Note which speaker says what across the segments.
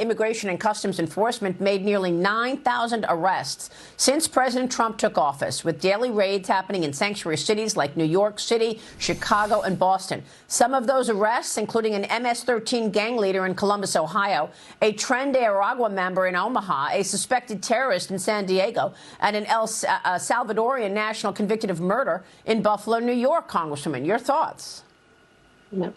Speaker 1: Immigration and Customs Enforcement made nearly 9,000 arrests since President Trump took office, with daily raids happening in sanctuary cities like New York City, Chicago, and Boston. Some of those arrests, including an MS-13 gang leader in Columbus, Ohio, a Tren de Aragua member in Omaha, a suspected terrorist in San Diego, and an El Salvadorian national convicted of murder in Buffalo, New York. Congresswoman, your thoughts?
Speaker 2: No.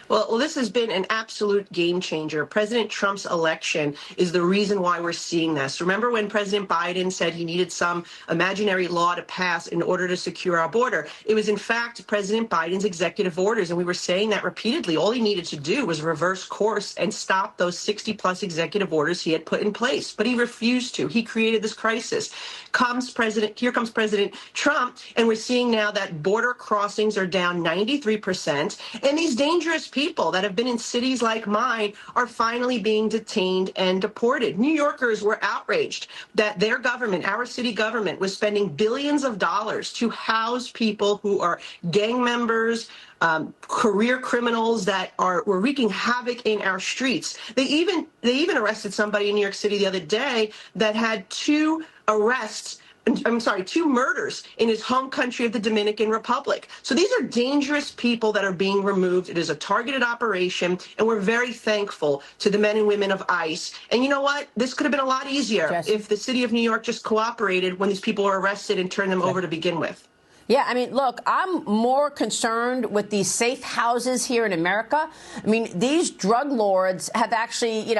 Speaker 2: Well, this has been an absolute game changer. President Trump's election is the reason why we're seeing this. Remember when President Biden said he needed some imaginary law to pass in order to secure our border? It was, in fact, President Biden's executive orders, and we were saying that repeatedly. All he needed to do was reverse course and stop those 60-plus executive orders he had put in place. But he refused to. He created this crisis. Here comes President Trump, and we're seeing now that border crossings are down 93%, and these dangerous people that have been in cities like mine are finally being detained and deported. New Yorkers were outraged that their government, our city government, was spending billions of dollars to house people who are gang members, career criminals that were wreaking havoc in our streets. They even arrested somebody in New York City the other day that had two murders in his home country of the Dominican Republic. So these are dangerous people that are being removed. It is a targeted operation, and we're very thankful to the men and women of ICE. And you know what? This could have been a lot easier if the city of New York just cooperated when these people were arrested and turned them over to begin with.
Speaker 1: Yeah, I mean, look, I'm more concerned with these safe houses here in America. I mean, these drug lords have actually,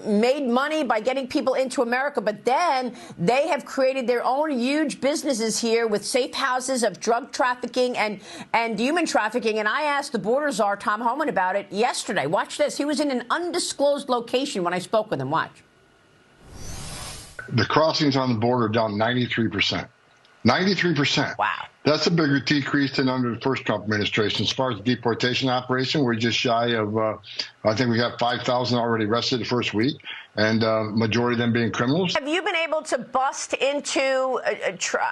Speaker 1: made money by getting people into America, but then they have created their own huge businesses here with safe houses of drug trafficking and human trafficking. And I asked the border czar, Tom Homan, about it yesterday. Watch this. He was in an undisclosed location when I spoke with him. Watch.
Speaker 3: The crossings on the border are down 93%. 93%.
Speaker 1: Wow.
Speaker 3: That's a bigger decrease than under the first Trump administration. As far as the deportation operation, we're just shy of, I think we got 5,000 already arrested the first week, and majority of them being criminals.
Speaker 1: Have you been able to bust into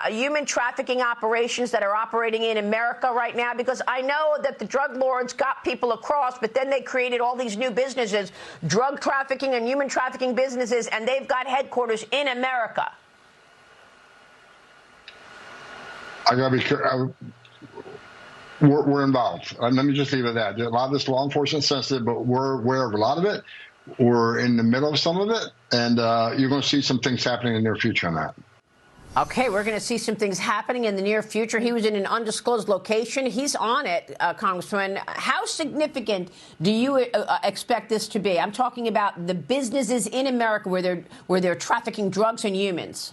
Speaker 1: human trafficking operations that are operating in America right now? Because I know that the drug lords got people across, but then they created all these new businesses, drug trafficking and human trafficking businesses, and they've got headquarters in America.
Speaker 3: I gotta be careful. We're involved. Let me just leave it at that. A lot of this law enforcement sensitive, but we're aware of a lot of it. We're in the middle of some of it, and you're going to see some things happening in the near future on that.
Speaker 1: Okay, we're going to see some things happening in the near future. He was in an undisclosed location. He's on it, Congressman. How significant do you expect this to be? I'm talking about the businesses in America where they're trafficking drugs and humans.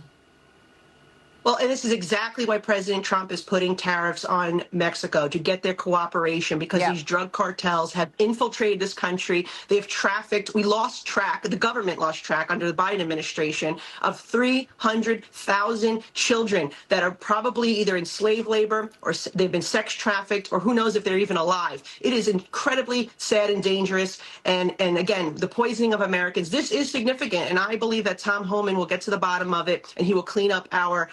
Speaker 2: Well, and this is exactly why President Trump is putting tariffs on Mexico, to get their cooperation, because these drug cartels have infiltrated this country. They've trafficked. We lost track. The government lost track under the Biden administration of 300,000 children that are probably either in slave labor or they've been sex trafficked, or who knows if they're even alive. It is incredibly sad and dangerous. And again, the poisoning of Americans, this is significant. And I believe that Tom Homan will get to the bottom of it, and he will clean up our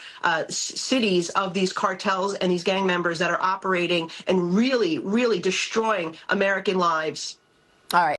Speaker 2: cities of these cartels and these gang members that are operating and really, really destroying American lives.
Speaker 1: All right.